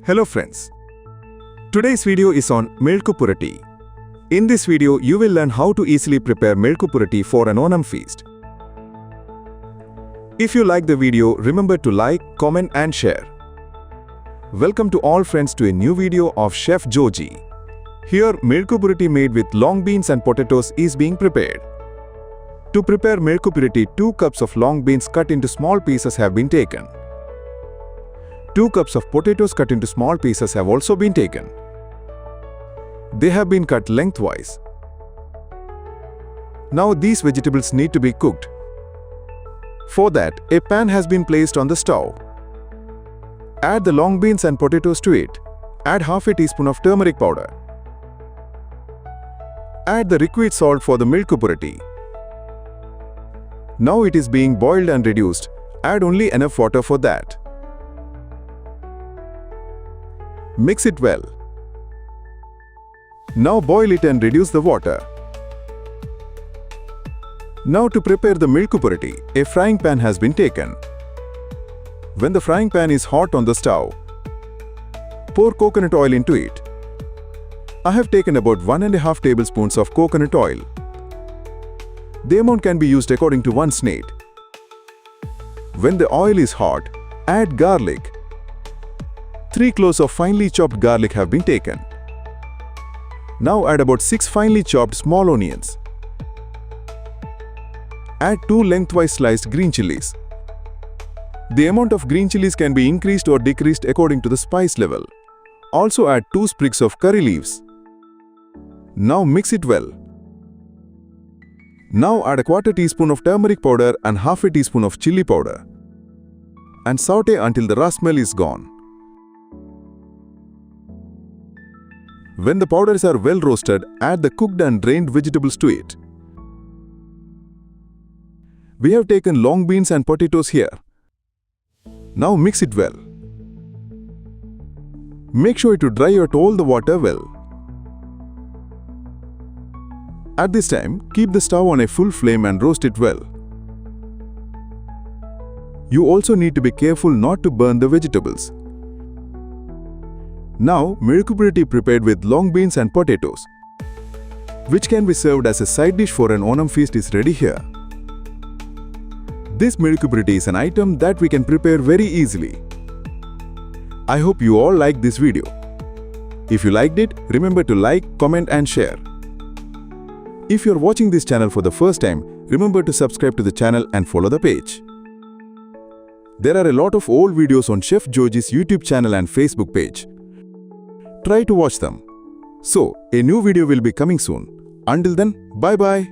Hello friends. Today's video is on Mezhukkupuratti. In this video, you will learn how to easily prepare Mezhukkupuratti for an Onam feast. If you like the video, remember to like, comment and share. Welcome to all friends to a new video of Chef Joji. Here, Mezhukkupuratti made with long beans and potatoes is being prepared. To prepare Mezhukkupuratti, 2 cups of long beans cut into small pieces have been taken. 2 cups of potatoes cut into small pieces have also been taken. They have been cut lengthwise. Now these vegetables need to be cooked. For that, a pan has been placed on the stove. Add the long beans and potatoes to it. Add half a teaspoon of turmeric powder. Add the requisite salt for the Mezhukkupuratti. Now it is being boiled and reduced. Add only enough water for that. Mix it well. Now boil it and reduce the water. Now to prepare the Mezhukkupuratti, a frying pan has been taken. When the frying pan is hot on the stove, pour coconut oil into it. I have taken about 1.5 tablespoons of coconut oil. The amount can be used according to one's need. When the oil is hot, add garlic. 3 cloves of finely chopped garlic have been taken. Now add about 6 finely chopped small onions. Add 2 lengthwise sliced green chilies. The amount of green chilies can be increased or decreased according to the spice level. Also add 2 sprigs of curry leaves. Now mix it well. Now add a 1/4 teaspoon of turmeric powder and half a teaspoon of chili powder. And saute until the raw smell is gone. When the powders are well roasted, add the cooked and drained vegetables to it. We have taken long beans and potatoes here. Now mix it well. Make sure to dry out all the water well. At this time, keep the stove on a full flame and roast it well. You also need to be careful not to burn the vegetables. Now, Mezhukkupuratti prepared with long beans and potatoes, which can be served as a side dish for an Onam feast, is ready here. This Mezhukkupuratti is an item that we can prepare very easily. I hope you all liked this video. If you liked it, remember to like, comment and share. If you are watching this channel for the first time, remember to subscribe to the channel and follow the page. There are a lot of old videos on Chef Joji's YouTube channel and Facebook page. Try to watch them. So, a new video will be coming soon. Until then, bye-bye.